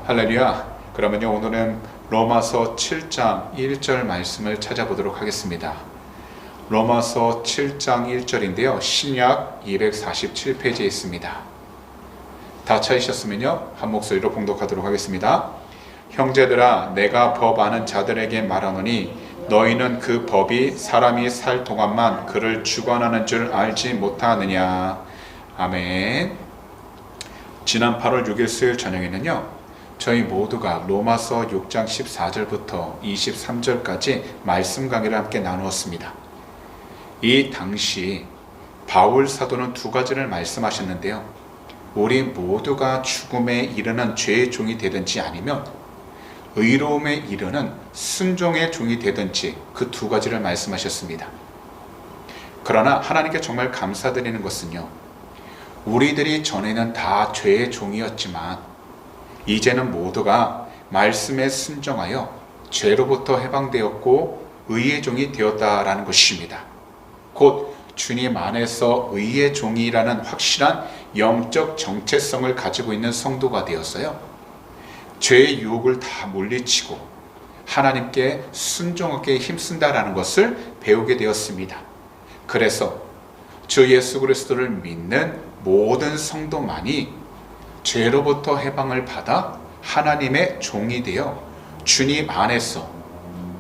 할렐루야. 그러면요, 오늘은 로마서 7장 1절 말씀을 찾아보도록 하겠습니다. 로마서 7장 1절인데요, 신약 247페이지에 있습니다. 다 찾으셨으면요, 한 목소리로 봉독하도록 하겠습니다. 형제들아, 내가 법 아는 자들에게 말하노니 너희는 그 법이 사람이 살 동안만 그를 주관하는 줄 알지 못하느냐. 아멘. 지난 8월 6일 수요일 저녁에는요, 저희 모두가 로마서 6장 14절부터 23절까지 말씀 강의를 함께 나누었습니다. 이 당시 바울 사도는 두 가지를 말씀하셨는데요, 우리 모두가 죽음에 이르는 죄의 종이 되든지 아니면 의로움에 이르는 순종의 종이 되든지 그 두 가지를 말씀하셨습니다. 그러나 하나님께 정말 감사드리는 것은요, 우리들이 전에는 다 죄의 종이었지만 이제는 모두가 말씀에 순종하여 죄로부터 해방되었고 의의 종이 되었다라는 것입니다. 곧 주님 안에서 의의 종이라는 확실한 영적 정체성을 가지고 있는 성도가 되었어요. 죄의 유혹을 다 물리치고 하나님께 순종하게 힘쓴다라는 것을 배우게 되었습니다. 그래서 주 예수 그리스도를 믿는 모든 성도만이 죄로부터 해방을 받아 하나님의 종이 되어 주님 안에서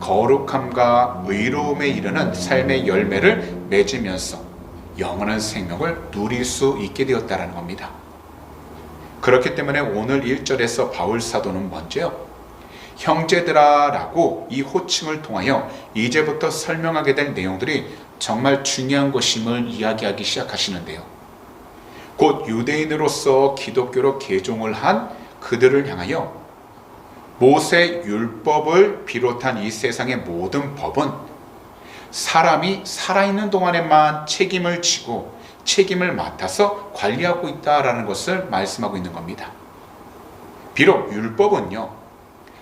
거룩함과 의로움에 이르는 삶의 열매를 맺으면서 영원한 생명을 누릴 수 있게 되었다는 겁니다. 그렇기 때문에 오늘 1절에서 바울 사도는 먼저요, 형제들아 라고 이 호칭을 통하여 이제부터 설명하게 될 내용들이 정말 중요한 것임을 이야기하기 시작하시는데요, 곧 유대인으로서 기독교로 개종을 한 그들을 향하여 모세 율법을 비롯한 이 세상의 모든 법은 사람이 살아있는 동안에만 책임을 지고 책임을 맡아서 관리하고 있다라는 것을 말씀하고 있는 겁니다. 비록 율법은요,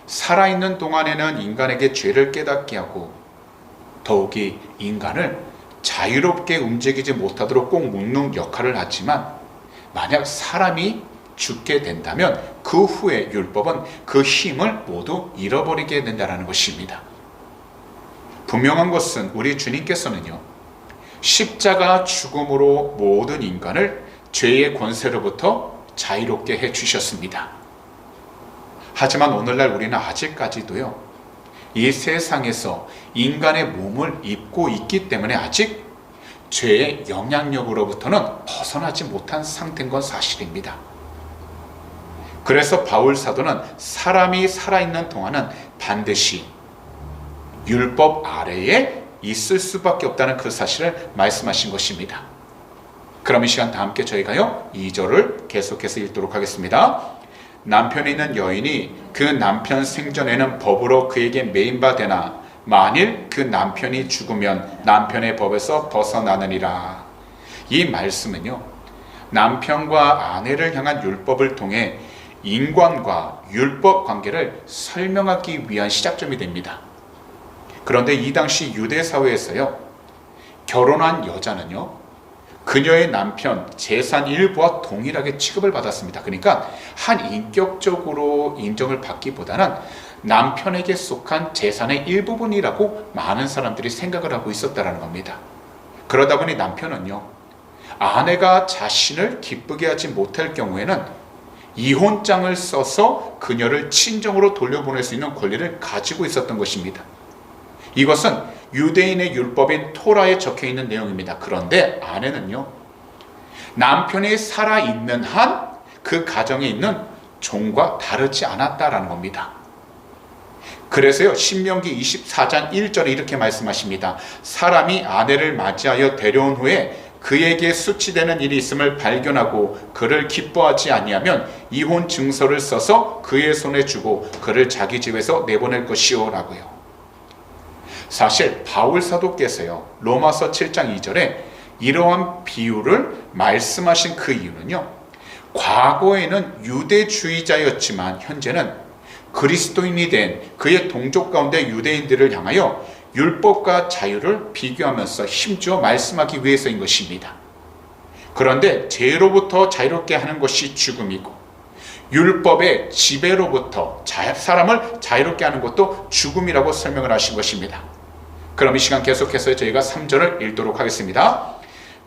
살아있는 동안에는 인간에게 죄를 깨닫게 하고 더욱이 인간을 자유롭게 움직이지 못하도록 꼭 묶는 역할을 하지만 만약 사람이 죽게 된다면 그 후에 율법은 그 힘을 모두 잃어버리게 된다는 것입니다. 분명한 것은 우리 주님께서는요, 십자가 죽음으로 모든 인간을 죄의 권세로부터 자유롭게 해주셨습니다. 하지만 오늘날 우리는 아직까지도요, 이 세상에서 인간의 몸을 입고 있기 때문에 아직 죄의 영향력으로부터는 벗어나지 못한 상태인 건 사실입니다. 그래서 바울 사도는 사람이 살아있는 동안은 반드시 율법 아래에 있을 수밖에 없다는 그 사실을 말씀하신 것입니다. 그럼 이 시간 다 함께 저희가요, 2절을 계속해서 읽도록 하겠습니다. 남편이 있는 여인이 그 남편 생전에는 법으로 그에게 매인바 되나 만일 그 남편이 죽으면 남편의 법에서 벗어나느니라. 이 말씀은요, 남편과 아내를 향한 율법을 통해 인간과 율법 관계를 설명하기 위한 시작점이 됩니다. 그런데 이 당시 유대 사회에서요, 결혼한 여자는요, 그녀의 남편 재산 일부와 동일하게 취급을 받았습니다. 그러니까 한 인격적으로 인정을 받기보다는 남편에게 속한 재산의 일부분이라고 많은 사람들이 생각을 하고 있었다는 겁니다. 그러다 보니 남편은요, 아내가 자신을 기쁘게 하지 못할 경우에는 이혼장을 써서 그녀를 친정으로 돌려보낼 수 있는 권리를 가지고 있었던 것입니다. 이것은 유대인의 율법인 토라에 적혀있는 내용입니다. 그런데 아내는요, 남편이 살아있는 한 그 가정에 있는 종과 다르지 않았다라는 겁니다. 그래서요, 신명기 24장 1절에 이렇게 말씀하십니다. 사람이 아내를 맞이하여 데려온 후에 그에게 수치되는 일이 있음을 발견하고 그를 기뻐하지 아니하면 이혼 증서를 써서 그의 손에 주고 그를 자기 집에서 내보낼 것이요 라고요. 사실 바울 사도께서요, 로마서 7장 2절에 이러한 비유를 말씀하신 그 이유는요, 과거에는 유대주의자였지만 현재는 그리스도인이 된 그의 동족 가운데 유대인들을 향하여 율법과 자유를 비교하면서 힘주어 말씀하기 위해서인 것입니다. 그런데 죄로부터 자유롭게 하는 것이 죽음이고 율법의 지배로부터 사람을 자유롭게 하는 것도 죽음이라고 설명을 하신 것입니다. 그럼 이 시간 계속해서 저희가 3절을 읽도록 하겠습니다.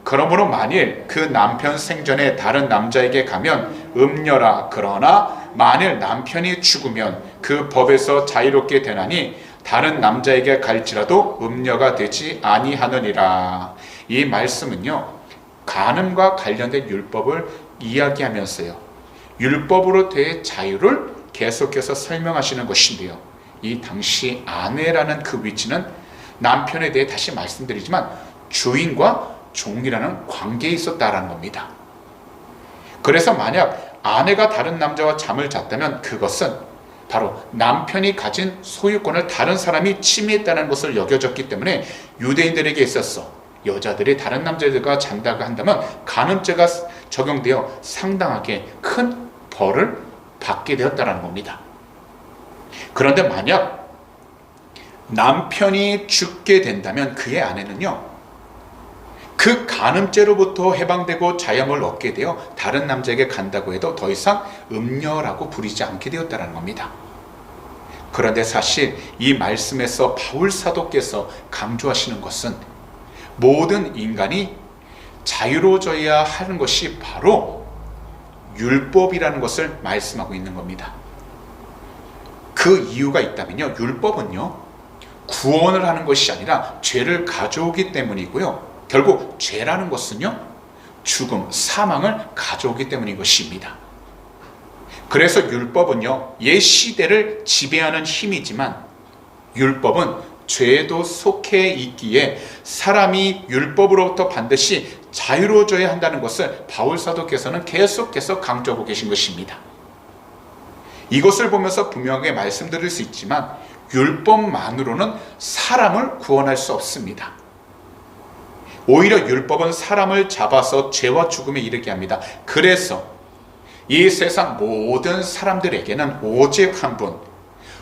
그러므로 만일 그 남편 생전에 다른 남자에게 가면 음녀라. 그러나 만일 남편이 죽으면 그 법에서 자유롭게 되나니 다른 남자에게 갈지라도 음녀가 되지 아니하느니라. 이 말씀은요, 간음과 관련된 율법을 이야기하면서요, 율법으로부터의 자유를 계속해서 설명하시는 것인데요, 이 당시 아내라는 그 위치는 남편에 대해 다시 말씀드리지만 주인과 종이라는 관계에 있었다라는 겁니다. 그래서 만약 아내가 다른 남자와 잠을 잤다면 그것은 바로 남편이 가진 소유권을 다른 사람이 침해했다는 것을 여겨졌기 때문에 유대인들에게 있어서 여자들이 다른 남자들과 잔다고 한다면 간음죄가 적용되어 상당하게 큰 벌을 받게 되었다는 겁니다. 그런데 만약 남편이 죽게 된다면 그의 아내는요, 그 간음죄로부터 해방되고 자유함을 얻게 되어 다른 남자에게 간다고 해도 더 이상 음녀라고 부리지 않게 되었다는 겁니다. 그런데 사실 이 말씀에서 바울 사도께서 강조하시는 것은 모든 인간이 자유로워져야 하는 것이 바로 율법이라는 것을 말씀하고 있는 겁니다. 그 이유가 있다면요, 율법은요, 구원을 하는 것이 아니라 죄를 가져오기 때문이고요, 결국 죄라는 것은요, 죽음, 사망을 가져오기 때문인 것입니다. 그래서 율법은요, 옛 시대를 지배하는 힘이지만 율법은 죄에도 속해 있기에 사람이 율법으로부터 반드시 자유로워져야 한다는 것을 바울 사도께서는 계속해서 강조하고 계신 것입니다. 이것을 보면서 분명하게 말씀드릴 수 있지만 율법만으로는 사람을 구원할 수 없습니다. 오히려 율법은 사람을 잡아서 죄와 죽음에 이르게 합니다. 그래서 이 세상 모든 사람들에게는 오직 한 분,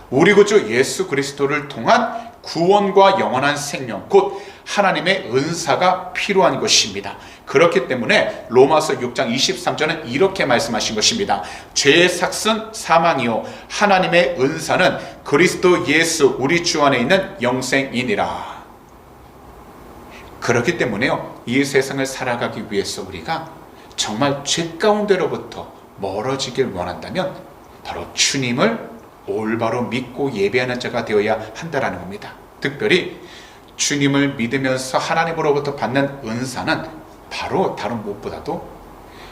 우리 구주 예수 그리스도를 통한 구원과 영원한 생명, 곧 하나님의 은사가 필요한 것입니다. 그렇기 때문에 로마서 6장 23절은 이렇게 말씀하신 것입니다. 죄의 삭은 사망이요 하나님의 은사는 그리스도 예수 우리 주 안에 있는 영생이니라. 그렇기 때문에요, 이 세상을 살아가기 위해서 우리가 정말 죄 가운데로부터 멀어지길 원한다면 바로 주님을 올바로 믿고 예배하는 자가 되어야 한다는 겁니다. 특별히 주님을 믿으면서 하나님으로부터 받는 은사는 바로 다른 무엇보다도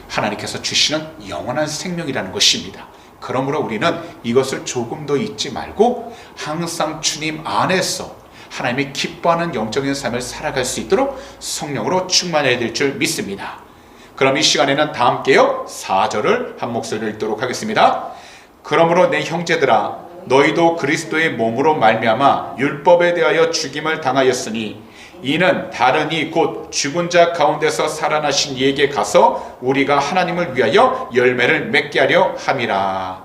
하나님께서 주시는 영원한 생명이라는 것입니다. 그러므로 우리는 이것을 조금도 잊지 말고 항상 주님 안에서 하나님이 기뻐하는 영적인 삶을 살아갈 수 있도록 성령으로 충만해야 될 줄 믿습니다. 그럼 이 시간에는 다 함께요 4절을 한 목소리로 읽도록 하겠습니다. 그러므로 내 형제들아, 너희도 그리스도의 몸으로 말미암아 율법에 대하여 죽임을 당하였으니 이는 다른 이 곧 죽은 자 가운데서 살아나신 이에게 가서 우리가 하나님을 위하여 열매를 맺게 하려 함이라.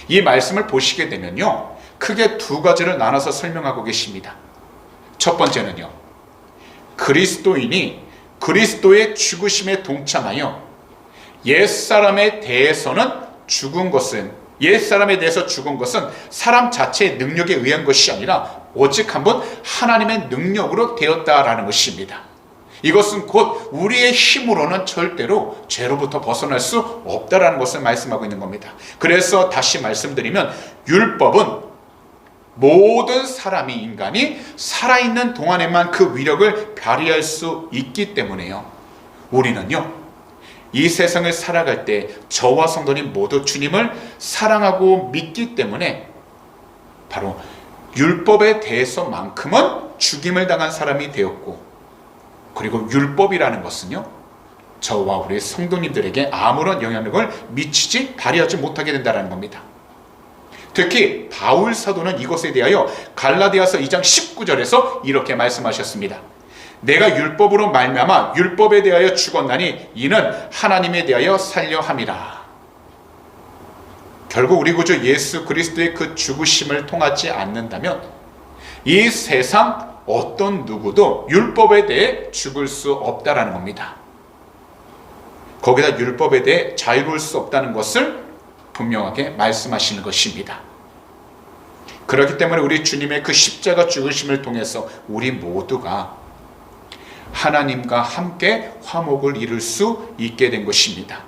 이 말씀을 보시게 되면요, 크게 두 가지를 나눠서 설명하고 계십니다. 첫 번째는요, 그리스도인이 그리스도의 죽으심에 동참하여 옛사람에 대해서는 죽은 것은, 옛사람에 대해서 죽은 것은 사람 자체의 능력에 의한 것이 아니라 오직 한 번 하나님의 능력으로 되었다라는 것입니다. 이것은 곧 우리의 힘으로는 절대로 죄로부터 벗어날 수 없다라는 것을 말씀하고 있는 겁니다. 그래서 다시 말씀드리면 율법은 모든 사람이, 인간이 살아있는 동안에만 그 위력을 발휘할 수 있기 때문에요, 우리는요 이 세상을 살아갈 때 저와 성도님 모두 주님을 사랑하고 믿기 때문에 바로 율법에 대해서만큼은 죽임을 당한 사람이 되었고, 그리고 율법이라는 것은요 저와 우리 성도님들에게 아무런 영향력을 미치지, 발휘하지 못하게 된다는 겁니다. 특히 바울 사도는 이것에 대하여 갈라디아서 2장 19절에서 이렇게 말씀하셨습니다. 내가 율법으로 말미암아 율법에 대하여 죽었나니 이는 하나님에 대하여 살려 함이라. 결국 우리 구주 예수 그리스도의 그 죽으심을 통하지 않는다면 이 세상 어떤 누구도 율법에 대해 죽을 수 없다라는 겁니다. 거기다 율법에 대해 자유로울 수 없다는 것을 분명하게 말씀하시는 것입니다. 그렇기 때문에 우리 주님의 그 십자가 죽으심을 통해서 우리 모두가 하나님과 함께 화목을 이룰 수 있게 된 것입니다.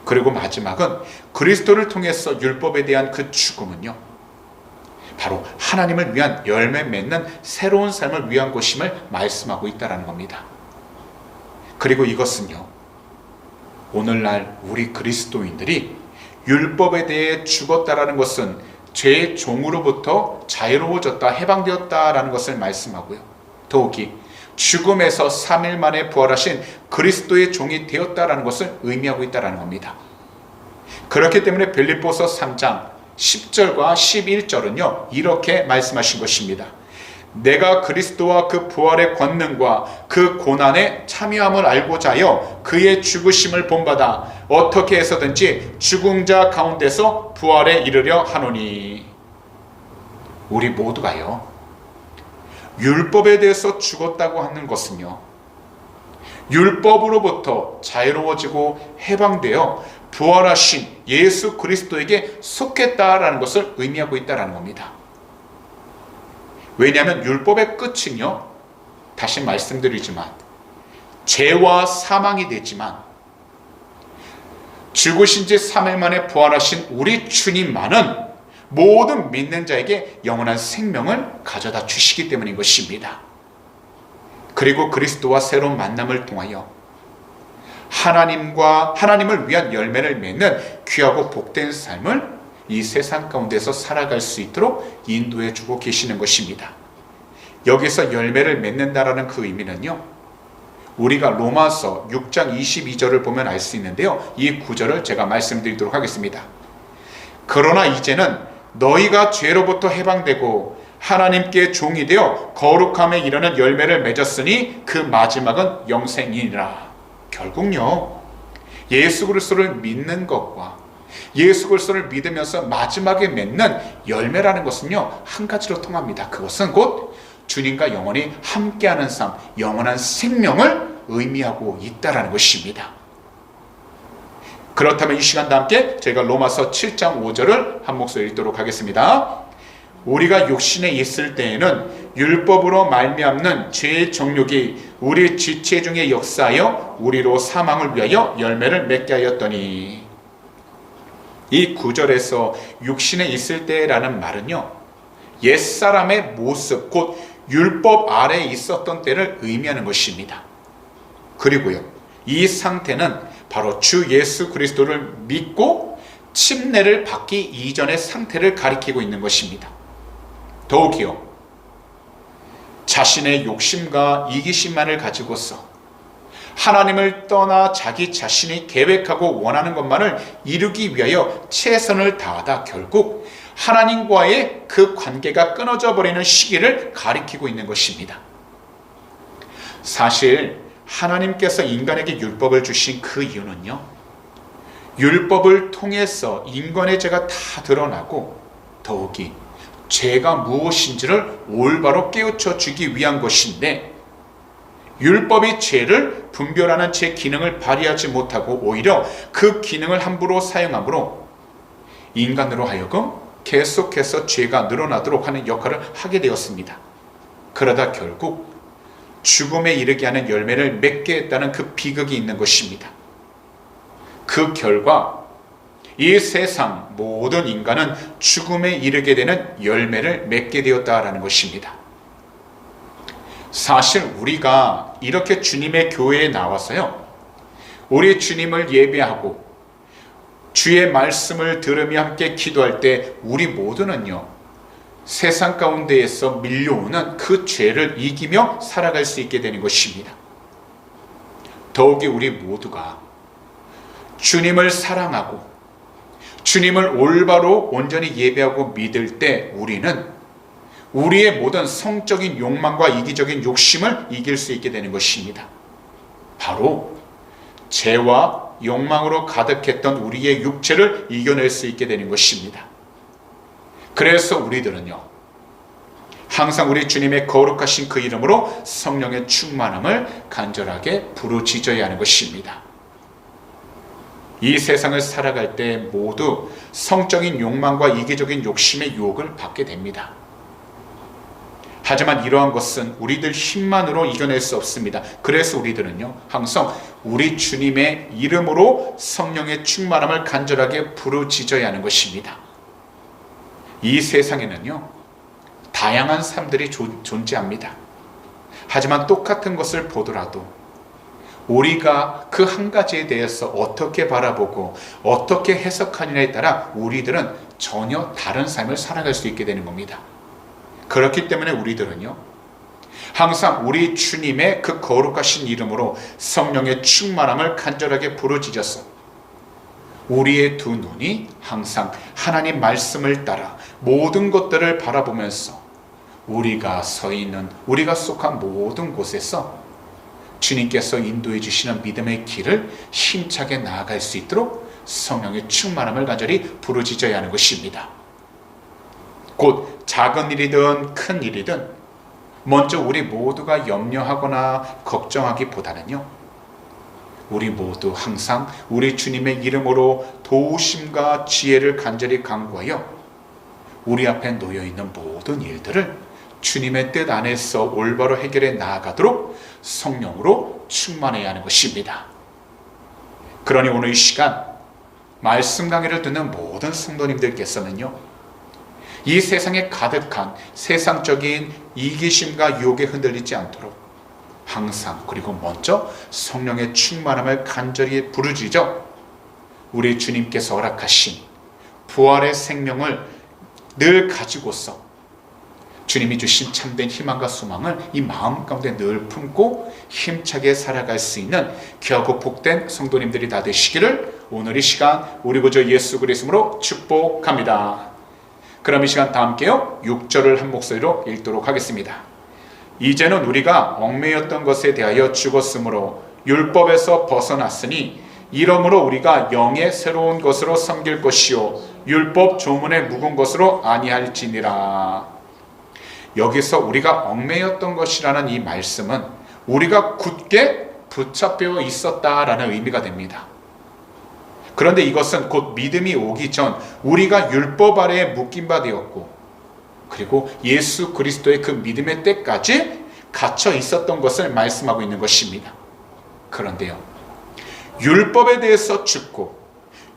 그리고 마지막은 그리스도를 통해서 율법에 대한 그 죽음은요, 바로 하나님을 위한 열매 맺는 새로운 삶을 위한 것임을 말씀하고 있다는 겁니다. 그리고 이것은요, 오늘날 우리 그리스도인들이 율법에 대해 죽었다라는 것은 죄의 종으로부터 자유로워졌다, 해방되었다라는 것을 말씀하고요, 더욱이 죽음에서 3일 만에 부활하신 그리스도의 종이 되었다라는 것을 의미하고 있다는 겁니다. 그렇기 때문에 빌립보서 3장 10절과 11절은요 이렇게 말씀하신 것입니다. 내가 그리스도와 그 부활의 권능과 그 고난에 참여함을 알고자 하여 그의 죽으심을 본받아 어떻게 해서든지 죽은 자 가운데서 부활에 이르려 하노니. 우리 모두가요, 율법에 대해서 죽었다고 하는 것은요, 율법으로부터 자유로워지고 해방되어 부활하신 예수 그리스도에게 속했다라는 것을 의미하고 있다는 겁니다. 왜냐하면 율법의 끝은요, 다시 말씀드리지만 죄와 사망이 되지만 죽으신 지 3일 만에 부활하신 우리 주님만은 모든 믿는 자에게 영원한 생명을 가져다 주시기 때문인 것입니다. 그리고 그리스도와 새로운 만남을 통하여 하나님을 위한 열매를 맺는 귀하고 복된 삶을 이 세상 가운데서 살아갈 수 있도록 인도해 주고 계시는 것입니다. 여기서 열매를 맺는다라는 그 의미는요, 우리가 로마서 6장 22절을 보면 알 수 있는데요, 이 구절을 제가 말씀드리도록 하겠습니다. 그러나 이제는 너희가 죄로부터 해방되고 하나님께 종이 되어 거룩함에 이르는 열매를 맺었으니 그 마지막은 영생이니라. 결국요, 예수 그리스도를 믿는 것과 예수 그리스도를 믿으면서 마지막에 맺는 열매라는 것은요, 한 가지로 통합니다. 그것은 곧 주님과 영원히 함께하는 삶, 영원한 생명을 의미하고 있다는 것입니다. 그렇다면 이 시간도 함께 저희가 로마서 7장 5절을 한 목소리 읽도록 하겠습니다. 우리가 육신에 있을 때에는 율법으로 말미암는 죄의 정욕이 우리 지체 중에 역사하여 우리로 사망을 위하여 열매를 맺게 하였더니. 이 구절에서 육신에 있을 때라는 말은요, 옛사람의 모습, 곧 율법 아래에 있었던 때를 의미하는 것입니다. 그리고요, 이 상태는 바로 주 예수 그리스도를 믿고 침례를 받기 이전의 상태를 가리키고 있는 것입니다. 더욱이요, 자신의 욕심과 이기심만을 가지고서 하나님을 떠나 자기 자신이 계획하고 원하는 것만을 이루기 위하여 최선을 다하다 결국 하나님과의 그 관계가 끊어져 버리는 시기를 가리키고 있는 것입니다. 사실 하나님께서 인간에게 율법을 주신 그 이유는요, 율법을 통해서 인간의 죄가 다 드러나고 더욱이 죄가 무엇인지를 올바로 깨우쳐 주기 위한 것인데, 율법이 죄를 분별하는 제 기능을 발휘하지 못하고 오히려 그 기능을 함부로 사용함으로 인간으로 하여금 계속해서 죄가 늘어나도록 하는 역할을 하게 되었습니다. 그러다 결국 죽음에 이르게 하는 열매를 맺게 했다는 그 비극이 있는 것입니다. 그 결과 이 세상 모든 인간은 죽음에 이르게 되는 열매를 맺게 되었다라는 것입니다. 사실 우리가 이렇게 주님의 교회에 나와서요, 우리 주님을 예배하고 주의 말씀을 들으며 함께 기도할 때 우리 모두는요, 세상 가운데에서 밀려오는 그 죄를 이기며 살아갈 수 있게 되는 것입니다. 더욱이 우리 모두가 주님을 사랑하고 주님을 올바로 온전히 예배하고 믿을 때 우리는 우리의 모든 성적인 욕망과 이기적인 욕심을 이길 수 있게 되는 것입니다. 바로 죄와 욕망으로 가득했던 우리의 육체를 이겨낼 수 있게 되는 것입니다. 그래서 우리들은요, 항상 우리 주님의 거룩하신 그 이름으로 성령의 충만함을 간절하게 부르짖어야 하는 것입니다. 이 세상을 살아갈 때 모두 성적인 욕망과 이기적인 욕심의 유혹을 받게 됩니다. 하지만 이러한 것은 우리들 힘만으로 이겨낼 수 없습니다. 그래서 우리들은요, 항상 우리 주님의 이름으로 성령의 충만함을 간절하게 부르짖어야 하는 것입니다. 이 세상에는요, 다양한 삶들이 존재합니다. 하지만 똑같은 것을 보더라도 우리가 그 한 가지에 대해서 어떻게 바라보고 어떻게 해석하느냐에 따라 우리들은 전혀 다른 삶을 살아갈 수 있게 되는 겁니다. 그렇기 때문에 우리들은요, 항상 우리 주님의 그 거룩하신 이름으로 성령의 충만함을 간절하게 부르짖어서 우리의 두 눈이 항상 하나님 말씀을 따라 모든 것들을 바라보면서 우리가 서 있는, 우리가 속한 모든 곳에서 주님께서 인도해 주시는 믿음의 길을 힘차게 나아갈 수 있도록 성령의 충만함을 간절히 부르짖어야 하는 것입니다. 곧 작은 일이든 큰 일이든 먼저 우리 모두가 염려하거나 걱정하기보다는요, 우리 모두 항상 우리 주님의 이름으로 도우심과 지혜를 간절히 간구하여 우리 앞에 놓여있는 모든 일들을 주님의 뜻 안에서 올바로 해결해 나아가도록 성령으로 충만해야 하는 것입니다. 그러니 오늘 이 시간 말씀 강의를 듣는 모든 성도님들께서는요, 이 세상에 가득한 세상적인 이기심과 유혹에 흔들리지 않도록 항상, 그리고 먼저 성령의 충만함을 간절히 부르짖어 우리 주님께서 허락하신 부활의 생명을 늘 가지고서 주님이 주신 참된 희망과 소망을 이 마음 가운데 늘 품고 힘차게 살아갈 수 있는 귀하고 복된 성도님들이 다 되시기를 오늘 이 시간 우리 구주 예수 그리스도로 축복합니다. 그럼 이 시간 다 함께요, 6절을 한 목소리로 읽도록 하겠습니다. 이제는 우리가 얽매였던 것에 대하여 죽었으므로 율법에서 벗어났으니 이러므로 우리가 영의 새로운 것으로 섬길 것이요 율법 조문에 묵은 것으로 아니할지니라. 여기서 우리가 얽매였던 것이라는 이 말씀은 우리가 굳게 붙잡혀 있었다라는 의미가 됩니다. 그런데 이것은 곧 믿음이 오기 전 우리가 율법 아래에 묶인 바 되었고, 그리고 예수 그리스도의 그 믿음의 때까지 갇혀 있었던 것을 말씀하고 있는 것입니다. 그런데요, 율법에 대해서 죽고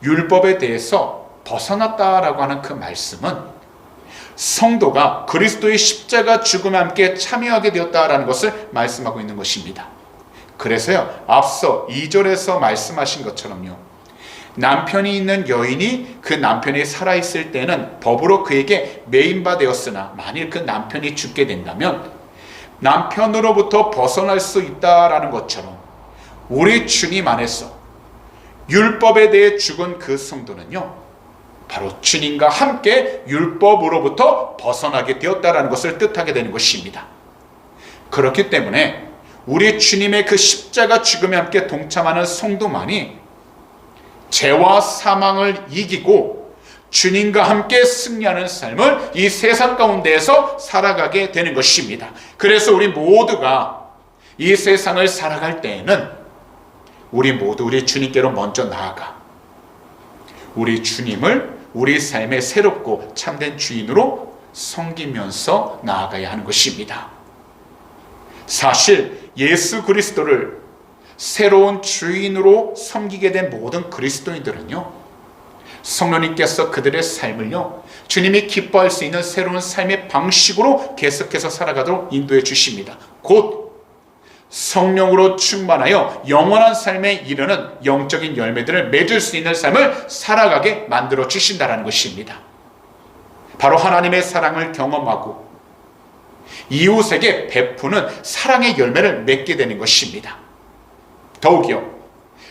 율법에 대해서 벗어났다라고 하는 그 말씀은 성도가 그리스도의 십자가 죽음에 함께 참여하게 되었다라는 것을 말씀하고 있는 것입니다. 그래서요, 앞서 2절에서 말씀하신 것처럼요, 남편이 있는 여인이 그 남편이 살아있을 때는 법으로 그에게 매인바 되었으나 만일 그 남편이 죽게 된다면 남편으로부터 벗어날 수 있다라는 것처럼 우리 주님 안에서 율법에 대해 죽은 그 성도는요, 바로 주님과 함께 율법으로부터 벗어나게 되었다라는 것을 뜻하게 되는 것입니다. 그렇기 때문에 우리 주님의 그 십자가 죽음에 함께 동참하는 성도만이 죄와 사망을 이기고 주님과 함께 승리하는 삶을 이 세상 가운데에서 살아가게 되는 것입니다. 그래서 우리 모두가 이 세상을 살아갈 때에는 우리 모두 우리 주님께로 먼저 나아가 우리 주님을 우리 삶의 새롭고 참된 주인으로 섬기면서 나아가야 하는 것입니다. 사실 예수 그리스도를 새로운 주인으로 섬기게 된 모든 그리스도인들은요, 성령님께서 그들의 삶을요, 주님이 기뻐할 수 있는 새로운 삶의 방식으로 계속해서 살아가도록 인도해 주십니다. 곧 성령으로 충만하여 영원한 삶에 이르는 영적인 열매들을 맺을 수 있는 삶을 살아가게 만들어 주신다는 것입니다. 바로 하나님의 사랑을 경험하고 이웃에게 베푸는 사랑의 열매를 맺게 되는 것입니다. 더욱이요,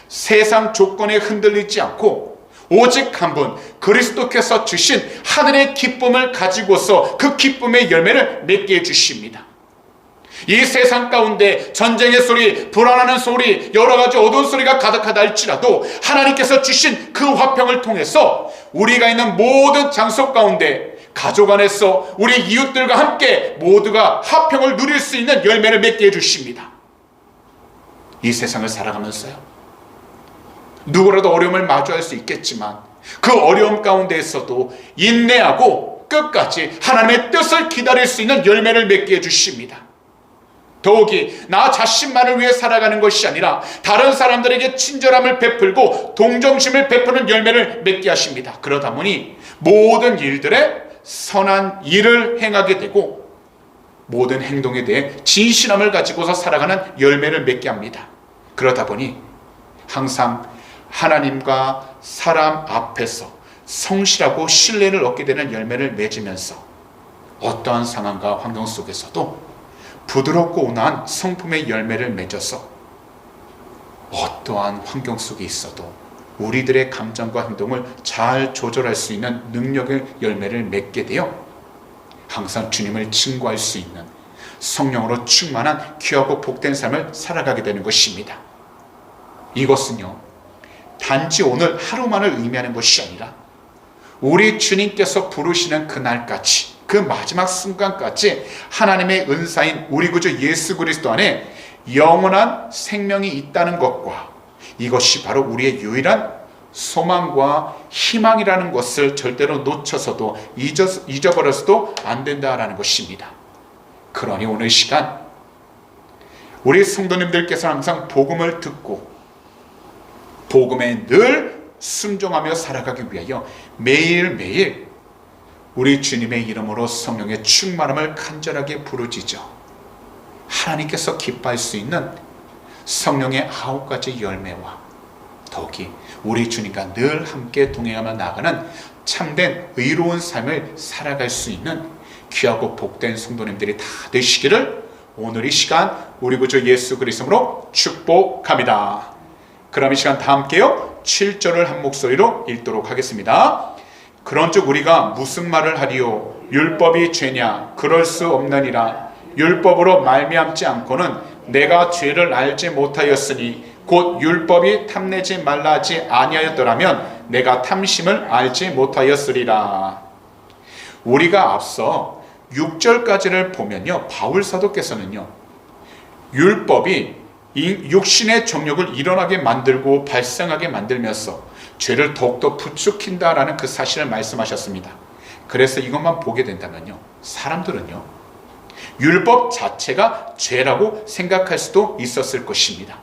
세상 조건에 흔들리지 않고 오직 한 분 그리스도께서 주신 하늘의 기쁨을 가지고서 그 기쁨의 열매를 맺게 해주십니다. 이 세상 가운데 전쟁의 소리, 불안하는 소리, 여러 가지 어두운 소리가 가득하다 할지라도 하나님께서 주신 그 화평을 통해서 우리가 있는 모든 장소 가운데 가족 안에서 우리 이웃들과 함께 모두가 화평을 누릴 수 있는 열매를 맺게 해주십니다. 이 세상을 살아가면서요, 누구라도 어려움을 마주할 수 있겠지만 그 어려움 가운데에서도 인내하고 끝까지 하나님의 뜻을 기다릴 수 있는 열매를 맺게 해주십니다. 더욱이 나 자신만을 위해 살아가는 것이 아니라 다른 사람들에게 친절함을 베풀고 동정심을 베푸는 열매를 맺게 하십니다. 그러다 보니 모든 일들에 선한 일을 행하게 되고 모든 행동에 대해 진실함을 가지고서 살아가는 열매를 맺게 합니다. 그러다 보니 항상 하나님과 사람 앞에서 성실하고 신뢰를 얻게 되는 열매를 맺으면서 어떠한 상황과 환경 속에서도 부드럽고 온화한 성품의 열매를 맺어서 어떠한 환경 속에 있어도 우리들의 감정과 행동을 잘 조절할 수 있는 능력의 열매를 맺게 되어 항상 주님을 증거할 수 있는 성령으로 충만한 귀하고 복된 삶을 살아가게 되는 것입니다. 이것은요, 단지 오늘 하루만을 의미하는 것이 아니라 우리 주님께서 부르시는 그날까지, 그 마지막 순간까지 하나님의 은사인 우리 구주 예수 그리스도 안에 영원한 생명이 있다는 것과 이것이 바로 우리의 유일한 소망과 희망이라는 것을 절대로 놓쳐서도 잊어버려서도 안 된다라는 것입니다. 그러니 오늘 시간 우리 성도님들께서 항상 복음을 듣고 복음에 늘 순종하며 살아가기 위하여 매일매일 우리 주님의 이름으로 성령의 충만함을 간절하게 부르짖어 하나님께서 기뻐할 수 있는 성령의 9가지 열매와 더욱이 우리 주님과 늘 함께 동행하며 나아가는 참된 의로운 삶을 살아갈 수 있는 귀하고 복된 성도님들이 다 되시기를 오늘 이 시간 우리 구주 예수 그리스도로 축복합니다. 그럼 이 시간 다 함께요 7절을 한 목소리로 읽도록 하겠습니다. 그런즉 우리가 무슨 말을 하리요? 율법이 죄냐? 그럴 수 없느니라. 율법으로 말미암지 않고는 내가 죄를 알지 못하였으니 곧 율법이 탐내지 말라 하지 아니하였더라면 내가 탐심을 알지 못하였으리라. 우리가 앞서 6절까지를 보면요, 바울 사도께서는요, 율법이 육신의 정욕을 일어나게 만들고 발생하게 만들면서 죄를 더욱더 부추긴다라는 그 사실을 말씀하셨습니다. 그래서 이것만 보게 된다면요, 사람들은요, 율법 자체가 죄라고 생각할 수도 있었을 것입니다.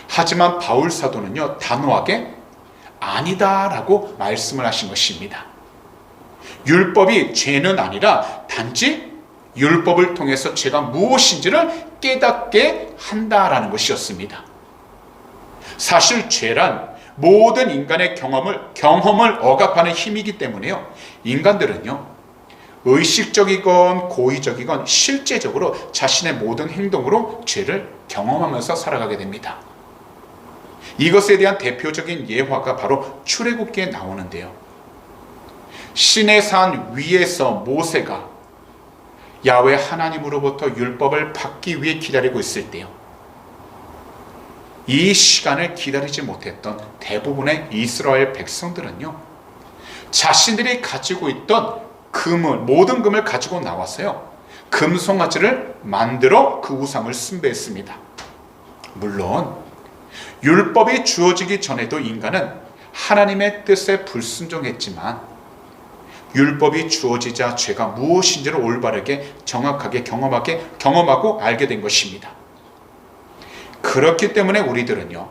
하지만 바울 사도는요, 단호하게 아니다라고 말씀을 하신 것입니다. 율법이 죄는 아니라 단지 율법을 통해서 죄가 무엇인지를 깨닫게 한다라는 것이었습니다. 사실 죄란 모든 인간의 경험을 억압하는 힘이기 때문에요, 인간들은요, 의식적이건 고의적이건 실제적으로 자신의 모든 행동으로 죄를 경험하면서 살아가게 됩니다. 이것에 대한 대표적인 예화가 바로 출애굽기에 나오는데요, 시내 산 위에서 모세가 야훼 하나님으로부터 율법을 받기 위해 기다리고 있을 때요, 이 시간을 기다리지 못했던 대부분의 이스라엘 백성들은요, 자신들이 가지고 있던 모든 금을 가지고 나와서요, 금송아지를 만들어 그 우상을 숭배했습니다. 물론 율법이 주어지기 전에도 인간은 하나님의 뜻에 불순종했지만 율법이 주어지자 죄가 무엇인지를 올바르게 정확하게 경험하고 알게 된 것입니다. 그렇기 때문에 우리들은요,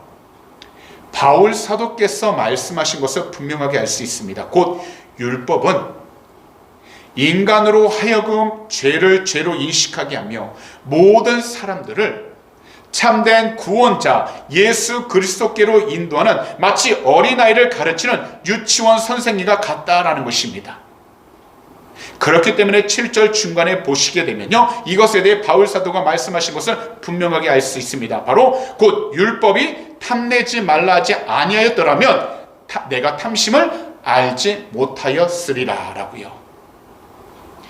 바울 사도께서 말씀하신 것을 분명하게 알 수 있습니다. 곧 율법은 인간으로 하여금 죄를 죄로 인식하게 하며 모든 사람들을 참된 구원자 예수 그리스도께로 인도하는 마치 어린아이를 가르치는 유치원 선생님과 같다라는 것입니다. 그렇기 때문에 7절 중간에 보시게 되면요, 이것에 대해 바울 사도가 말씀하신 것을 분명하게 알 수 있습니다. 바로 곧 율법이 탐내지 말라 하지 아니하였더라면 내가 탐심을 알지 못하였으리라 라고요.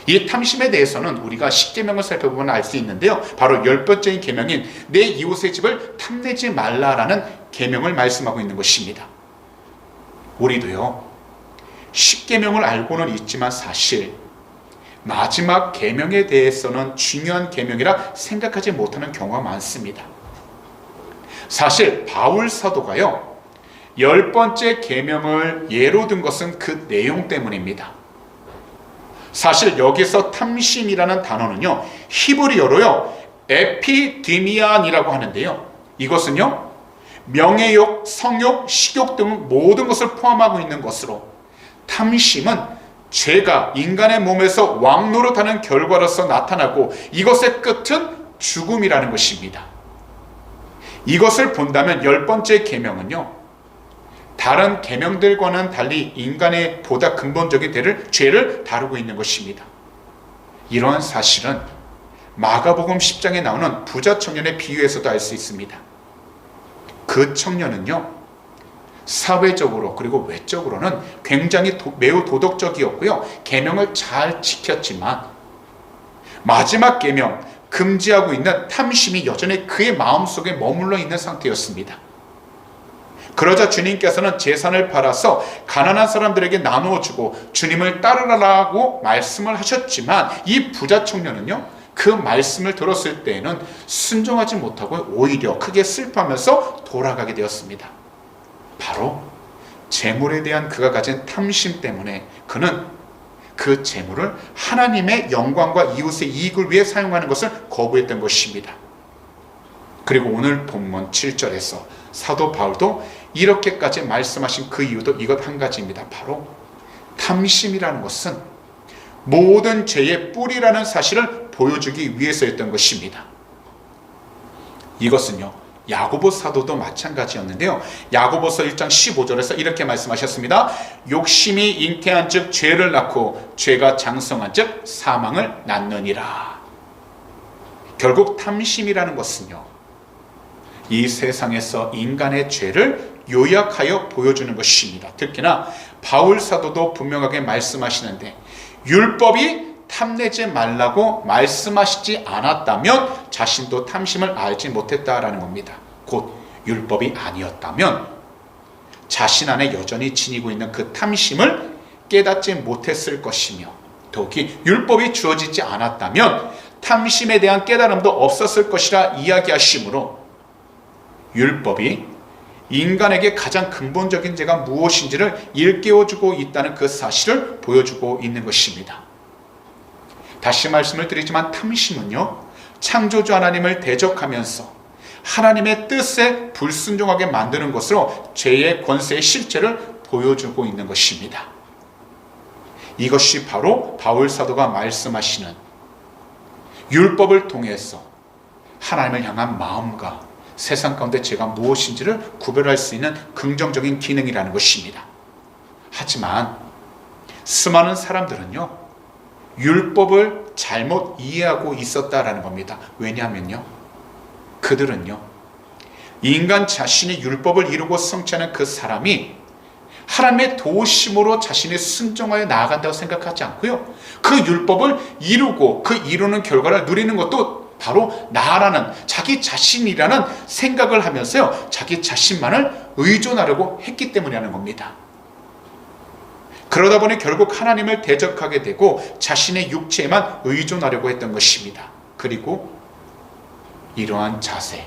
이 탐심에 대해서는 우리가 십계명을 살펴보면 알 수 있는데요, 바로 10번째인 계명인 내 이웃의 집을 탐내지 말라라는 계명을 말씀하고 있는 것입니다. 우리도요, 십계명을 알고는 있지만 사실 마지막 계명에 대해서는 중요한 계명이라 생각하지 못하는 경우가 많습니다. 사실 바울 사도가요, 10번째 계명을 예로 든 것은 그 내용 때문입니다. 사실 여기서 탐심이라는 단어는요, 히브리어로요 에피디미안이라고 하는데요, 이것은요 명예욕, 성욕, 식욕 등 모든 것을 포함하고 있는 것으로, 탐심은 죄가 인간의 몸에서 왕노릇하는 결과로서 나타나고 이것의 끝은 죽음이라는 것입니다. 이것을 본다면 10번째 계명은요, 다른 계명들과는 달리 인간의 보다 근본적인 죄를 다루고 있는 것입니다. 이러한 사실은 마가복음 10장에 나오는 부자 청년의 비유에서도 알 수 있습니다. 그 청년은요, 사회적으로 그리고 외적으로는 굉장히 매우 도덕적이었고요, 계명을 잘 지켰지만 마지막 계명, 금지하고 있는 탐심이 여전히 그의 마음속에 머물러 있는 상태였습니다. 그러자 주님께서는 재산을 팔아서 가난한 사람들에게 나누어 주고 주님을 따르라고 말씀을 하셨지만, 이 부자 청년은요 그 말씀을 들었을 때에는 순종하지 못하고 오히려 크게 슬퍼하면서 돌아가게 되었습니다. 바로 재물에 대한 그가 가진 탐심 때문에 그는 그 재물을 하나님의 영광과 이웃의 이익을 위해 사용하는 것을 거부했던 것입니다. 그리고 오늘 본문 7절에서 사도 바울도 이렇게까지 말씀하신 그 이유도 이것 한 가지입니다. 바로 탐심이라는 것은 모든 죄의 뿌리라는 사실을 보여주기 위해서였던 것입니다. 이것은요 야고보 사도도 마찬가지였는데요, 야고보서 1장 15절에서 이렇게 말씀하셨습니다. 욕심이 잉태한 즉 죄를 낳고 죄가 장성한 즉 사망을 낳느니라. 결국 탐심이라는 것은요, 이 세상에서 인간의 죄를 요약하여 보여주는 것입니다. 특히나 바울 사도도 분명하게 말씀하시는데, 율법이 탐내지 말라고 말씀하시지 않았다면 자신도 탐심을 알지 못했다라는 겁니다. 곧 율법이 아니었다면 자신 안에 여전히 지니고 있는 그 탐심을 깨닫지 못했을 것이며, 더욱이 율법이 주어지지 않았다면 탐심에 대한 깨달음도 없었을 것이라 이야기하시므로, 율법이 인간에게 가장 근본적인 죄가 무엇인지를 일깨워주고 있다는 그 사실을 보여주고 있는 것입니다. 다시 말씀을 드리지만 탐심은요, 창조주 하나님을 대적하면서 하나님의 뜻에 불순종하게 만드는 것으로 죄의 권세의 실체를 보여주고 있는 것입니다. 이것이 바로 바울 사도가 말씀하시는 율법을 통해서 하나님을 향한 마음과 세상 가운데 죄가 무엇인지를 구별할 수 있는 긍정적인 기능이라는 것입니다. 하지만 수많은 사람들은요, 율법을 잘못 이해하고 있었다라는 겁니다. 왜냐하면요, 그들은요, 인간 자신이 율법을 이루고 성취하는 그 사람이 하나님의 도우심으로 자신이 순종하여 나아간다고 생각하지 않고요, 그 율법을 이루고 그 이루는 결과를 누리는 것도 바로 나라는, 자기 자신이라는 생각을 하면서요, 자기 자신만을 의존하려고 했기 때문이라는 겁니다. 그러다 보니 결국 하나님을 대적하게 되고 자신의 육체에만 의존하려고 했던 것입니다. 그리고 이러한 자세,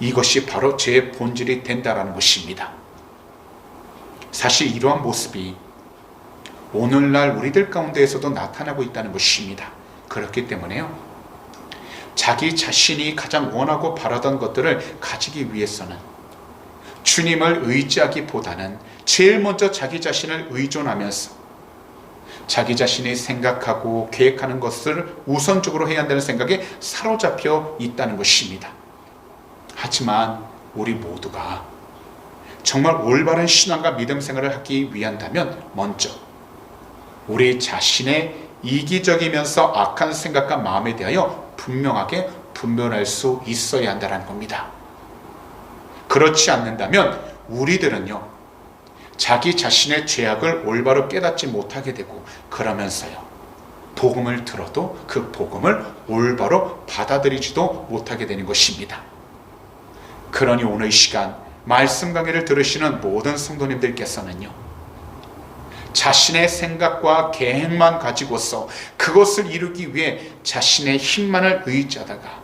이것이 바로 죄의 본질이 된다라는 것입니다. 사실 이러한 모습이 오늘날 우리들 가운데에서도 나타나고 있다는 것입니다. 그렇기 때문에요, 자기 자신이 가장 원하고 바라던 것들을 가지기 위해서는 주님을 의지하기보다는 제일 먼저 자기 자신을 의존하면서 자기 자신이 생각하고 계획하는 것을 우선적으로 해야 한다는 생각에 사로잡혀 있다는 것입니다. 하지만 우리 모두가 정말 올바른 신앙과 믿음 생활을 하기 위한다면 먼저 우리 자신의 이기적이면서 악한 생각과 마음에 대하여 분명하게 분별할 수 있어야 한다는 겁니다. 그렇지 않는다면 우리들은요, 자기 자신의 죄악을 올바로 깨닫지 못하게 되고, 그러면서요, 복음을 들어도 그 복음을 올바로 받아들이지도 못하게 되는 것입니다. 그러니 오늘 이 시간 말씀 강의를 들으시는 모든 성도님들께서는요, 자신의 생각과 계획만 가지고서 그것을 이루기 위해 자신의 힘만을 의지하다가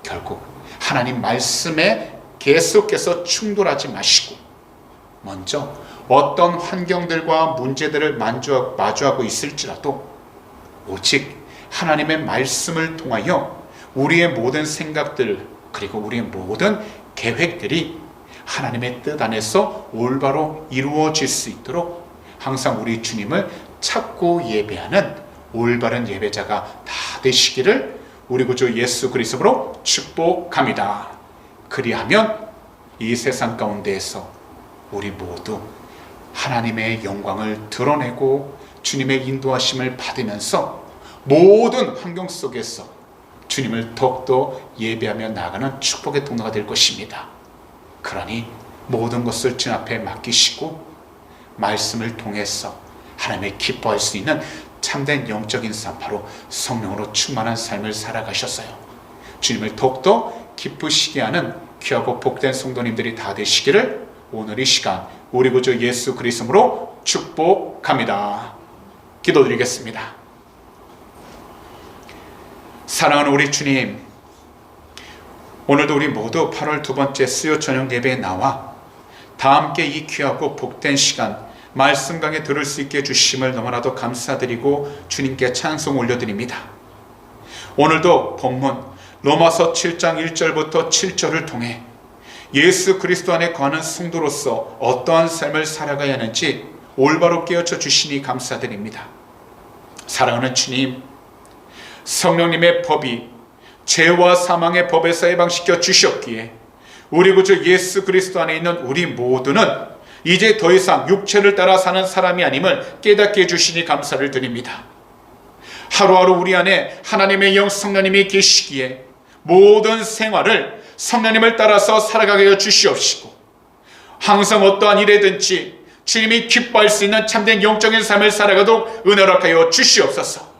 결국 하나님 말씀에 계속해서 충돌하지 마시고 먼저 어떤 환경들과 문제들을 마주하고 있을지라도 오직 하나님의 말씀을 통하여 우리의 모든 생각들 그리고 우리의 모든 계획들이 하나님의 뜻 안에서 올바로 이루어질 수 있도록 항상 우리 주님을 찾고 예배하는 올바른 예배자가 다 되시기를 우리 구주 예수 그리스도로 축복합니다. 그리하면 이 세상 가운데에서 우리 모두 하나님의 영광을 드러내고 주님의 인도하심을 받으면서 모든 환경 속에서 주님을 더욱더 예배하며 나아가는 축복의 통로가 될 것입니다. 그러니 모든 것을 주님 앞에 맡기시고 말씀을 통해서 하나님의 기뻐할 수 있는 참된 영적인 삶, 바로 성령으로 충만한 삶을 살아가셨어요. 주님을 더욱더 기쁘시게 하는 귀하고 복된 성도님들이 다 되시기를 오늘 이 시간 우리 구주 예수 그리스도로 축복합니다. 기도드리겠습니다. 사랑하는 우리 주님, 오늘도 우리 모두 8월 두 번째 수요 저녁 예배에 나와 다 함께 이 귀하고 복된 시간 말씀 강해 들을 수 있게 해주심을 너무나도 감사드리고 주님께 찬송 올려드립니다. 오늘도 본문 로마서 7장 1절부터 7절을 통해 예수 그리스도 안에 거하는 성도로서 어떠한 삶을 살아가야 하는지 올바로 깨우쳐 주시니 감사드립니다. 사랑하는 주님, 성령님의 법이 죄와 사망의 법에서 해방시켜 주셨기에 우리 구주 예수 그리스도 안에 있는 우리 모두는 이제 더 이상 육체를 따라 사는 사람이 아님을 깨닫게 해주시니 감사를 드립니다. 하루하루 우리 안에 하나님의 영 성령님이 계시기에 모든 생활을 성령님을 따라서 살아가게 해 주시옵시고 항상 어떠한 일에든지 주님이 기뻐할 수 있는 참된 영적인 삶을 살아가도록 은혜를 하여 주시옵소서.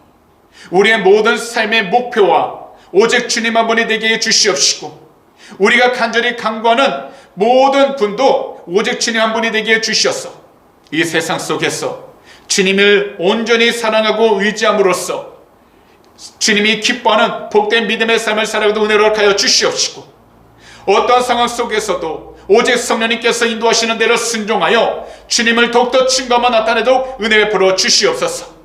우리의 모든 삶의 목표와 오직 주님 한 분이 되게 해 주시옵시고 우리가 간절히 간구하는 모든 분도 오직 주님 한 분이 되게 해 주셔서 이 세상 속에서 주님을 온전히 사랑하고 의지함으로써 주님이 기뻐하는 복된 믿음의 삶을 살아가도 은혜를 하여 주시옵시고 어떤 상황 속에서도 오직 성령님께서 인도하시는 대로 순종하여 주님을 더욱더 증거만 나타내도록 은혜 베풀어 주시옵소서.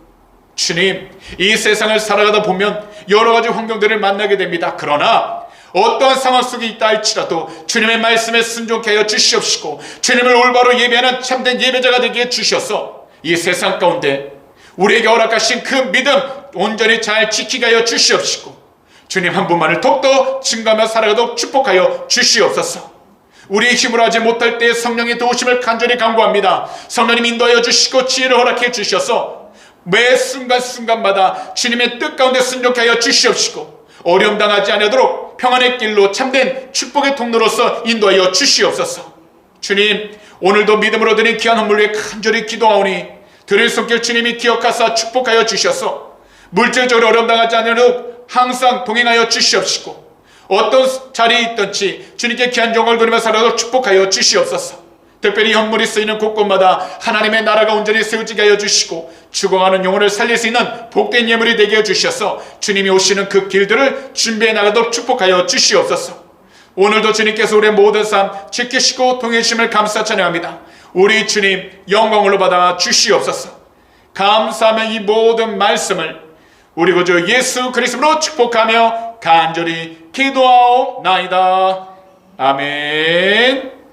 주님, 이 세상을 살아가다 보면 여러 가지 환경들을 만나게 됩니다. 그러나 어떠한 상황 속에 있다 할지라도 주님의 말씀에 순종케 하여 주시옵시고 주님을 올바로 예배하는 참된 예배자가 되게 해 주셔서 이 세상 가운데 우리에게 허락하신 그 믿음 온전히 잘 지키게 하여 주시옵시고 주님 한 분만을 더욱더 증거하며 살아가도록 축복하여 주시옵소서. 우리의 힘으로 하지 못할 때에 성령의 도우심을 간절히 간구합니다. 성령님 인도하여 주시고 지혜를 허락해 주셔서 매 순간순간마다 주님의 뜻 가운데 순종케 하여 주시옵시고 어려움 당하지 않도록 평안의 길로 참된 축복의 통로로서 인도하여 주시옵소서. 주님, 오늘도 믿음으로 드린 귀한 헌물 위에 간절히 기도하오니 드릴 손길 주님이 기억하사 축복하여 주셔서 물질적으로 어려움 당하지 않도록 항상 동행하여 주시옵시고 어떤 자리에 있든지 주님께 귀한 영광을 돌리며 살아도 축복하여 주시옵소서. 특별히 헌물이 쓰이는 곳곳마다 하나님의 나라가 온전히 세워지게 하여 주시고 죽어가는 영혼을 살릴 수 있는 복된 예물이 되게 해주셔서 주님이 오시는 그 길들을 준비해 나가도록 축복하여 주시옵소서. 오늘도 주님께서 우리의 모든 삶 지키시고 통해주심을 감사 찬양합니다. 우리 주님 영광으로 받아 주시옵소서. 감사하며 이 모든 말씀을 우리 구주 예수 그리스도로 축복하며 간절히 기도하옵나이다. 아멘.